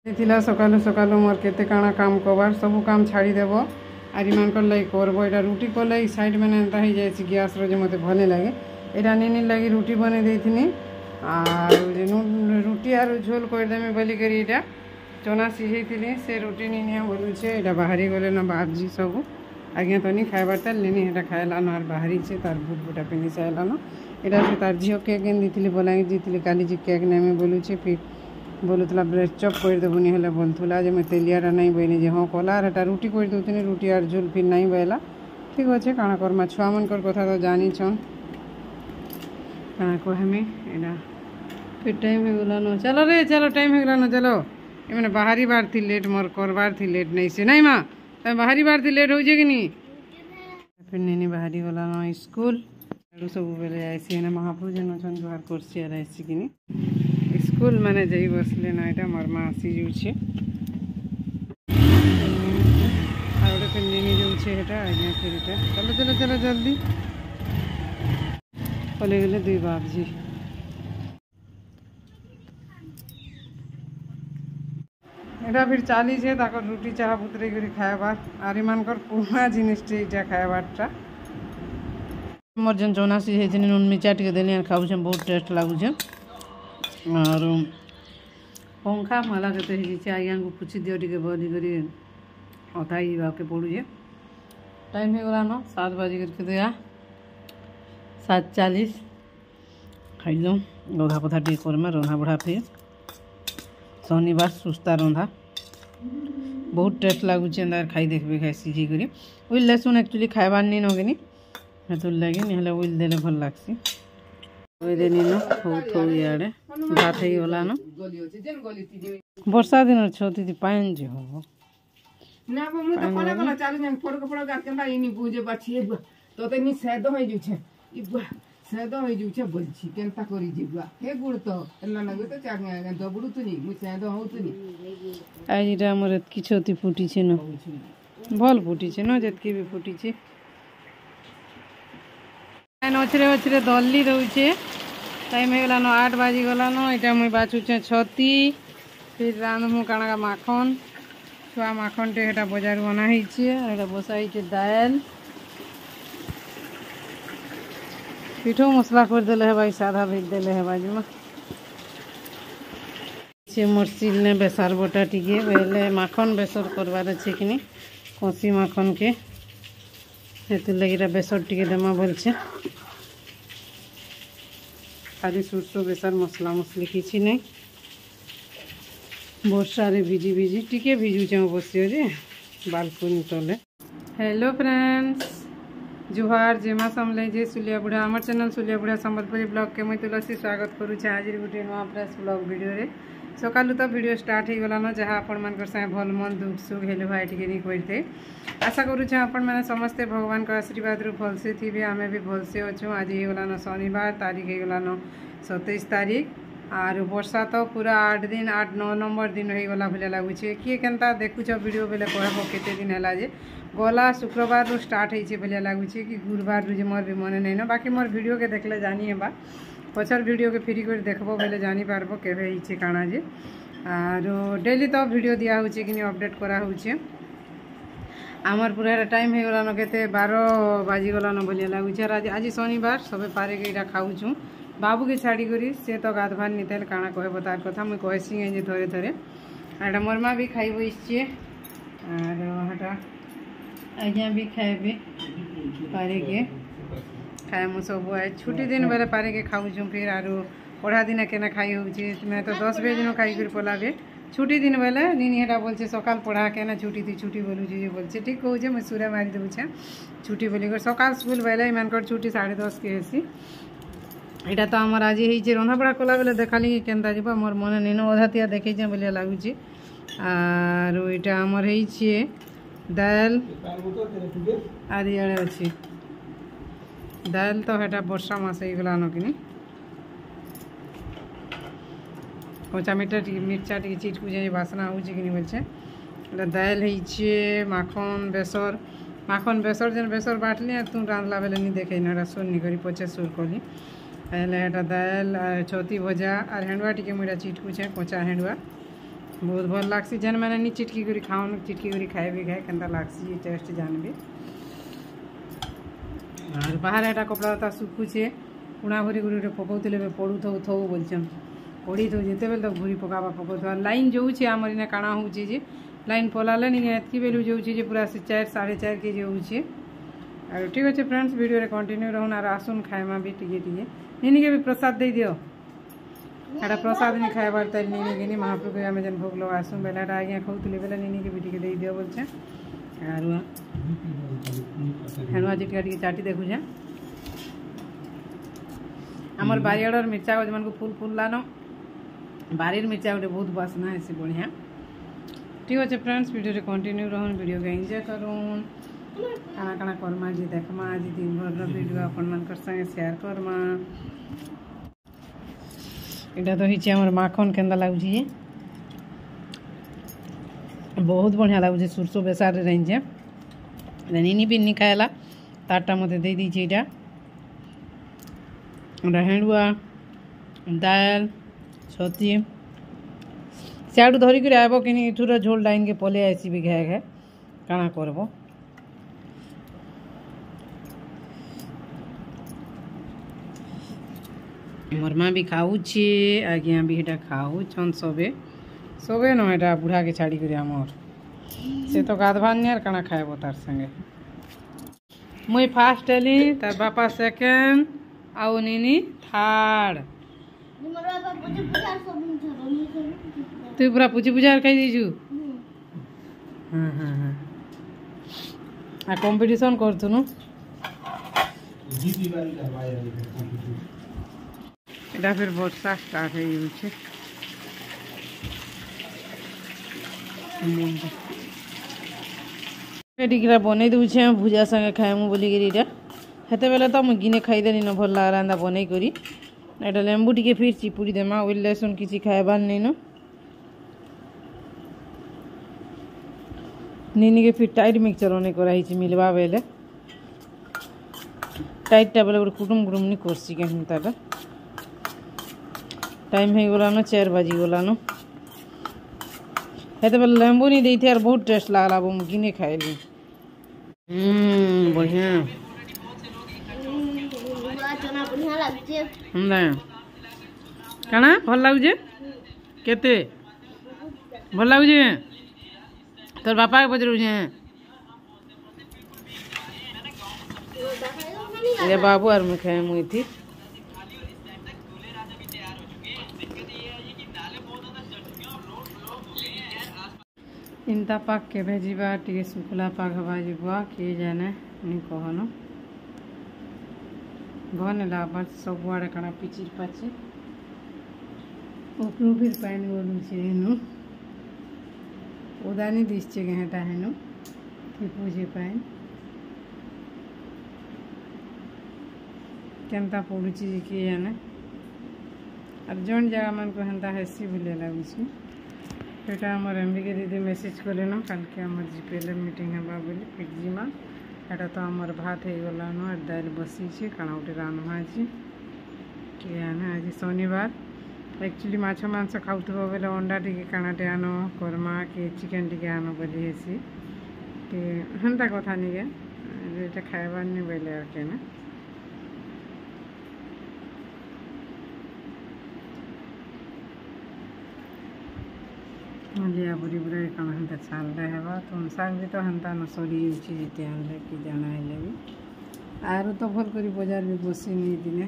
थिला सकालु सकालु मोर केते काना काम कबार सब काम छाड़ी देबो आर इमानकर लगी करबो। एटा रुटी कले साइड में एंता हो जाए गैस रो जे मते भले लागे एटा नीनी लगी रुटी बने देथिनी आर रुटी आर झोल कर देमे बोली करी एटा चना सिझेथिनी से रुटी नीनी बोलु छे एटा बाहरी गले न बाबजी सब आज्ञा तनी खाइबारता लेनी एटा खाइला न आर बाहरी छे तार बुट बुटा पिनी साइला न एटा से तार झियो केक दिथिली बोलांगी जीतली काली जी केक नेमे बोलु छे फिर बोलूला ब्रेड चप कर देबुनी हेले बोलथुला जे मैं तेलियाटा नहीं बनी जे हाँ कला आर रुटी कर दूनी रुटी आर झोल फिर नहीं बहला ठीक अच्छे काଣା करमा छुआ मनकर कथा तो जानी छन काଣା कहमी एटा फिर टाइम हो गला न चलो रे चलो टाइम हो गला न चलो ए मैंने बाहरी बार थी लेट मोर करबार थी लेट नहीं से नहीं माँ तुम बाहरी बार थी लेट हो जे कि नहीं फिर नहीं बाहरी गला न स्कूल सब बेले आईसी है महाप्रभु जन छन जुहार करसी आर आईसी कि स्कूल मैंने जाई बसले ना এটা मोर माँ आसी जाऊे और फिर नहीं जाऊे এটা आज्ञा फिर এটা चलो चलो चलो जल्दी पले गले दुई बाबजी এটা फिर चाली है ताकर रुटी चाह पुतरे करी खाएबार आर इमानकर पुरा जिनिसटे এটা खाएबारटा मोर जन चना सिझे नून मिर्चा टे देली आर खाऊ बहुत टेस्ट लागुचे और पंखा मला के आज्ञा को पूछी दियो टे बोली करी अथाई के पड़ूए टाइम हो गला न 7 बजे करके दिया 7:40 खाइल गधा पथा टे करमा रंधा बढ़ा फिर शनिवार सुस्ता रंधा बहुत टेस्ट लगुचे खाई देखबे खाई सीझी करी उइल लहसुन एक्चुअली खाइबार नहीं नगेनी हेतुर लगे नहीं उइल देले भल लागसी ओइले निनो थौ याडे भात हे गला न वर्षा दिन छती ती पाइन जे हो ना मु तो कोना कोना चालू जन फोड़ कपड़ा गात केनता इनी बुझे बाछी तो तेनी सेद होई जुछे इबा सेद होई जुछे बोलछि केनता करी जिबा हे गुड़ तो एना नगो तो चाग दबुडु तुनी मु सेद हो तुनी आइरा हमर किछोती फुटी छे न भल फुटी छे न जतकी भी फुटी छे ओछरे ओछरे दल्ली रोचे टाइम हो गला न 8 बाजी गला न एटा मुई बाछुचे छती फिर रांधमु काणा माखन छुआ माखन टे एटा बाजार बना हिचे एटा बसाई छे दाल पिठो मसला कर देले है भाई सादा भेज देले है बाजू में छे मरसिल ने बेसार बटा टिके पहले माखन बेसर करवार अच्छे कि कसी माखन के हेतु लगे बेसर टिके देमा बोल छे खाली सुरसो बेसार मसला मसली किसी नहीं वर्षा रे भिजी भिजी टिके भिजुचे बसियो जे बालकनी तले हेलो फ्रेंड्स जुहार जेमा समले जे सुलिया बुढ़ा आमर चैनल सुलिया बुढ़ा संबलपुरी ब्लॉग के मैं तुलसी स्वागत करुचे आज गोटे नुआ फ्रेश ब्लॉग वीडियो रे सकालू तो वीडियो स्टार्ट हो गला न जहाँ आपण मान संगे भल मन दुख सुख हेलो भाई टिके नहीं करते आशा करुचे आपण मैंने समस्ते भगवान का आशीर्वाद रू भलसे थी आमे भी भलसे अच्छु आज हो गला न शनिवार तारीख हो गला न 27 तारीख आर वर्षा तो पूरा 8-9 नंबर दिन हो गला भले लगुचे किए केनता देखुच वीडियो बेले कहब केते दिन है जे गला शुक्रवार रू स्टार्ट होइछे भले लगुचे कि गुरुवार रू जे मोर भी मन नहीं न बाकी मोर वीडियो के देखले जानी है बा पचर वीडियो के फ्री कर देखबो बेले जानी पारबो केबे हिचे काना जे आर डेली तो वीडियो दिया होचे कि अपडेट करा होचे आमर पूरा टाइम हो गला न केते 12 बाजी गला न भले लगुचे आज आज शनिवार सबे पारे के इटा खाउछु बाबू के छाड़ी करी से तो गाधवार नितेल काना कहबो तार कथा मुई कहसी जे थोड़े थोड़े आटा मोर माँ भी खाई बसछे आर हटा आज्ञा भी खाएबे पारे के खाए मु सब छुट्टी दिन बेले पारे के खाऊँ फिर आर पढ़ा दिन केना खाई होचे मैं तो 10 बजे दिन खाई कर पलाबे छुट्टी दिन बेले नीनी हेटा बोलछे सकाल पढ़ा केना छुट्टी थी छुट्टी बोलू जे बोलछे ठीक कहूचे मैं सूर्य मारी देबुछे छुट्टी बोली कर सकाल स्कूल बेले इमानकर छुट्टी 10:30 के हेसी एटा तो आमर आज ही रंधा बड़ा कला बेले देखाली केनता जीवा मोर मन नहीं न अधातिया देखे बोलिया लगुचे आर एटा आमर है दाल आर इे अच्छे दाल तो हेटा वर्षा मास हो गला न कि कचा मिर्चा टी चिटकु जे बासना हो बोलछे दाल है माखन बेसर जेन बेसर बाटली तू रांधला बेले नहीं देखे ना सुर नहीं करी पचे सुर कली पहले एटा दाल छती भजा और हेंडुआ टी मुड़ा चिटकुचे कचा हेंडुआ बहुत भल लागसी जेन मैंने नी चिटकी करी खाओ चिटकी करी खाए केंता लागसी टेस्ट जानबे और बाहर एटा कपड़ा ता सुखुचे उणा भरी गुरी पकाउतले पड़ू थौ बोलछन पड़ी थौ जेते बेल तक घुरी पकाबा पकाउथवा लाइन जोउछे हमर इने काणा होउछे जे लाइन पलाले नी एतकी बेलू जोउछे जे पूरा से 4 4.5 के जोउछे और ठीक अच्छे फ्रेंड्स वीडियो रे कंटिन्यू रहून और आसुन खाएमा भी टिके नीनी के भी प्रसाद दे दियो एटा प्रसाद नहीं खाए बार तल नीनी के महाप्रभु के आमे जन भोग लो आसुन बेलाटा आगे खाउतले बेला नीनी के भी टिके दे दियो बोलछे और हेनुआ जी टिके चाटी देखु छे हमर बारियाडर मिर्चा गज मन को फूल फूल लानो बारीर मिर्चा गोटे बहुत बासना है से बढ़िया ठीक अच्छे फ्रेंड्स वीडियो रे कंटिन्यू रहून वीडियो के एंजॉय करूँ काना काना करमा जी देखमा आज दिन भर वीडियो अपन मन संगे शेयर करमा इटा तो हिचे हमर माखन केंदा लागुची बहुत बढ़िया लागुची सुरसो बेसार रे रेंजे नीनी भी नी खायला ताटा मते दे दी छै इटा हेंडुआ दाल छती सियाड़ू धरिक आब कि इथुर झोल डाइन के पले आसी भी घाए घाए काना करब मोर माँ भी खाऊे आज्ञा भी एटा खाऊन सबे सबे न एटा बुढ़ा के छाड़ी कर आमर से तो गाधवान यार काना खाएब तार संगे मुई फास्ट एली तार बापा सेकेंड आउ नीनी थर्ड तू पूरा पूछी पूछा खाई दीजु हाँ हाँ हाँ आ कंपटीशन करथुनु एटा फिर वर्षा स्टार्ट है ये टिकरा बनै दूचे भुजा संगे खाएमु बोली करी हेते बेले तो मुझे गिने खाईदेनी न भल लागला बनै करी एटा लेंबू टिके फिर चिपुड़ी देमा ओइ लहसुन किसी खाएबार नहीं न नीनी के फिर टाइट मिक्सचर होने कराई मिलवा बेले टाइट टा बेले गोटे कुटुम कुटुम नहीं करसी कहीं तार टाइम हो गला न 4 बजी गला न हेते बेले लेंबू नहीं देती यार बहुत टेस्ट लागला वो गिने खाइली बढ़िया काना भल लागुचे केते भल लागुचे तोर बापा के पचरू ये बाबू और मैं खाए मुई थी इंता पाक के भेजिबा टिके सुखला पाक हवा जीवा किए जाने नहीं कहनो घन लाभ सब आड़े कण पिचिर पाचे उपरू फिर पानी बोलू छे उदानी दिशे घेटा हेनु पूजे पाए केनता पड़ुची किए जाने और जौन जगह मन को हेन्ता हेसी भूले लगुची एटा हमर एमबी दीदी मेसेज कले न कल के हमर जीपीएल मीटिंग हेबा बोली पिकजी मा एटा तो हमर भात हो गला न और दाल बसी छे काना उठे रान्हा छी कि आने आज शनिवार एक्चुअली माछ मांस खाऊथबो बेले अंडा टिके कानाटे आनो करमा के चिकेन टिके आनो बोली हेसी कि हेन्ता कथा नहीं के एटा खाइबार नहीं बोले और के ना लिया बुरी बुरा कण हेन्ता छाल हेबा तुम साग भी तो हेन्ता न सरी उठी जेते आनले कि जाना हेले भी आरो तो भल करी बाजार भी बसी नहीं दिने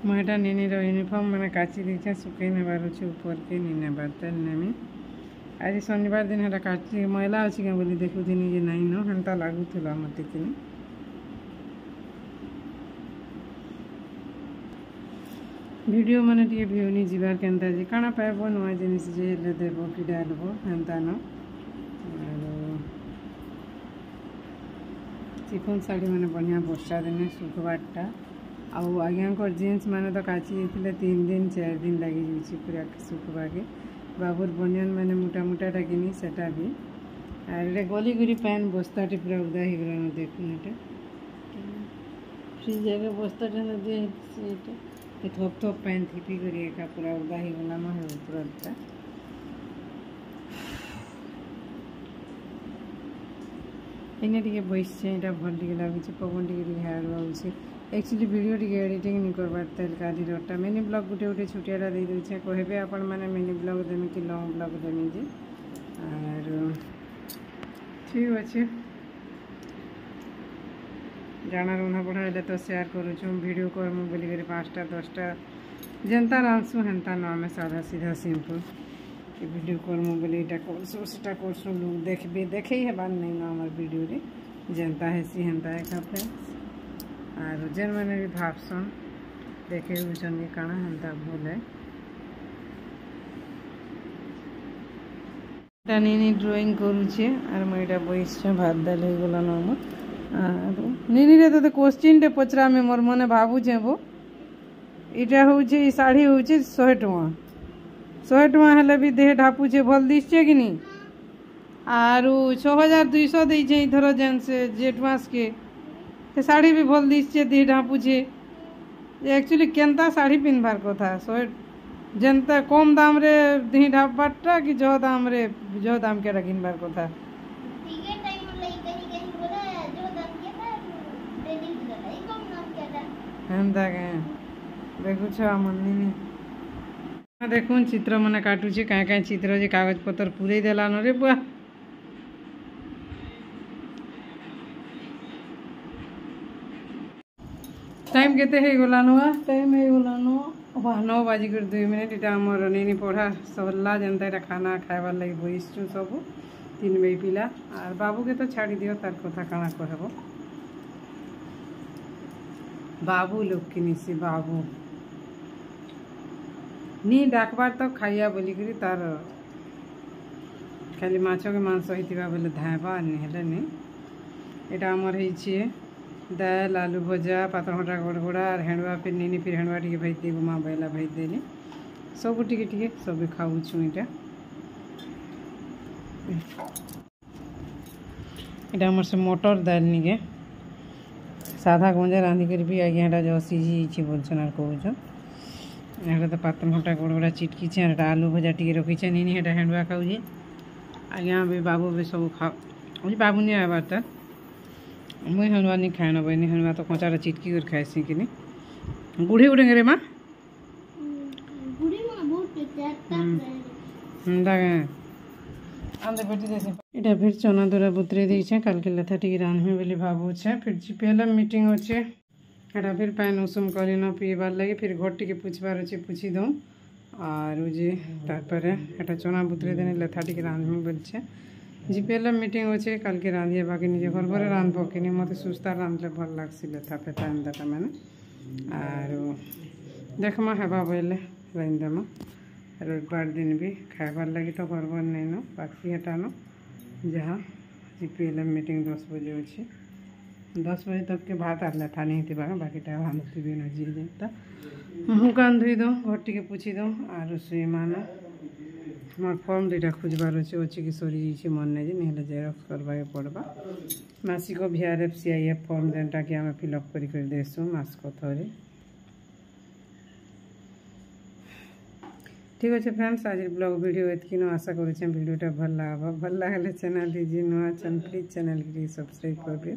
मुझे नीनी यूनिफॉर्म मैंने काची दीचे सुखई नेबार अच्छे ऊपर के नहीं नेबार तेल नेमी आज शनिवार दिन है काची मैला अच्छी क्या बोली देखु थी जे नहीं न हेन्ता लगुला मत कि वीडियो मैंने टे व्यू नहीं जीवार केन्ता जी काना पाइब नुआ जिनिस जे देव कि डालब हेन्ता न चिफन शाढ़ी मैंने बढ़िया वर्षा दिन सुखबारटा आउ आज्ञा जीन्स मैंने तो काची 3 दिन 4 दिन लगी जाइए पूरा सुखवा के बाबूर बनियान मैंने मोटा मोटाटा किनी सेटा भी और गली गुरी पैन बस्ता पूरा उदा हो गला देखुन फ्रिज जगह बस्ता दिए तो थोप थोप पैन थीपी करी एका पूरा उदा ही गला न है तुरंत इन्हें टिके बस भल टे लगुच पवन टे हाड़ आऊँगी एक्चुअली वीडियो टे एडिटिंग नहीं करवार तेल काली रटा मिनी ब्लॉग गोटे गोटे छुटियाटा दे दूचे कहबे आपण मैंने मिनी ब्लॉग देमी कि लॉन्ग ब्लॉग देमी जे और ठीक अच्छे जाना रहा पढ़ा है तो शेयर करूँ वीडियो करमु बोलिक 5टा 10टा जेनता रांधसु हेन्ता न आम साधा सीधा सिंपल वीडियो करमु बोली करसु सेटा करसु लोग देखबे देखे हेबार नहीं ना हमार वीडियो रे जेनता है सी हेन्ता है फ्रेंड्स और जेन मैंने भी भावसन देखे हुए काना हेन्ता भूल है नी ड्रॉइंग करुचे और मुझे बस भात दाल हो गला न नीनी रे तो क्वेश्चन टे पचरा में मोर मने भावुचे वो इटा होउचे ई साड़ी होउचे 100 टका हेले भी देह ढापुचे भल दिसचे कि नहीं आरु 6200 देइचे इथर जेन से जेठ मास के ते साड़ी भी भल दिसचे देह ढापुचे एक्चुअली केनता साड़ी पिनबार कथा 100 जेनता कम दाम रे देह ढापबारटा कि जो दाम केटा किनबार कथा देखु देखुन चित्र मैंने काटुचे क्या चित्र जे कागज पत्र पूरे देलान रे बुआ टाइम केते हे गलान टाइम हे गलान 9:02 इटा आमर नीनी पढ़ा सरला जनता खाना खाइबार लगी बसचु सब 3 बे पिला और बाबू के तो छाड़ी दियो तार कथा काना कहबो बाबू लोग किनी से बाबू नी डाकबार तो खाइया बोलिक तार खाली माछ के मांस होता बोले धायबा हेले नहीं यहाँ आमर दाल आलू भजा पातरघंटा गड़गड़ा और हेणुआ फिर नीनी फिर हेणुआ टे भेज दे गुमा बैला भेज देनी सब टिके सब खाऊँ इटा आमर से मटर दाल निके साधा गंजा रांधिक भी आगे यहाँ जो सीझी बोलछन और कहून यहाँ तो पातरघंटा गड़गड़ा चिटकी आलू भजा टी रखी नीनी हेटा हेणुआ खाऊे आगे भी बाबू भी सब खाओ बाबू नहीं आबार तार मुई हेणुआ नहीं खाए न बहनी हेणुआ तो कचारा चिटकी कर खाएसी कि नहीं गुढ़ी उड़ेंगे रे माँ इटा फिर चना दूरा बुतरे दीछे कल के लथा टी रांधमी बोली भावुचे फिर जीपीएलएम मीटिंग अच्छे एटा फिर पैन उषुम कर न पीबार लगे फिर घर टी पुछबार अच्छे पुछि दूँ और जे तार एटा चना बुतरे देने लथा टी रांधमी बोलछे जीपीएलएम मीटिंग अच्छे कल के रांधिए बाकी निजे घर घर रांधब कि मत सुस्ता रांधले भल लगसी लथा फेता एंता मैंने और देखमा हेबा बोले रांधदेमा रविवार दिन भी खाइबार लगी तो करबार नहीं न बाकी हेटा न जहाँ जीपीएलएम मीटिंग 10 बजे अच्छे 10 बजे तक के भात आर लथा नहीं थी बाकी भानुती भी न जी जेता मुँह कान धोई दो घर टी पुछि दो और सुई मान मोर फर्म 2टा खोजबार अच्छे कि सरी जाइए मन नहीं नहीं जेरक्स करवा पड़वा मासिक VRF CIF फर्म जेनटा कि आम फिलअप कर देसु मासक थरे ठीक अच्छे फ्रेंड्स आज ब्लॉग वीडियो एतकी आशा करुचे वीडियोटा भल लगे चैनल दीजिए नुआ चैनल प्लीज चैनल के सब्सक्राइब करबे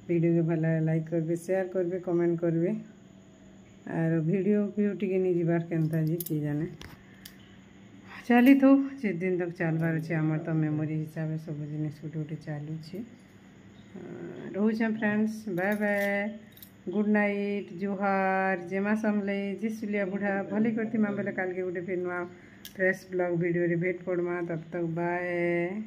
वीडियो के भल लाइक करबे शेयर करबे कमेंट करबे और वीडियो टी नहीं जीवार केनता जी कि जाने चली तो जे दिन तक चलबार अच्छे आमर तो मेमोरी हिसाब से सब जिनिस गोटे गोटे चलुचे रोचे friends bye bye good night जुहार जेमा समले जी सुलिया बुढ़ा भले करती माँ बोले कल के गोटे फिर नुआ फ्रेश ब्लॉग वीडियो रे भेट पड़मा तब तक बाय।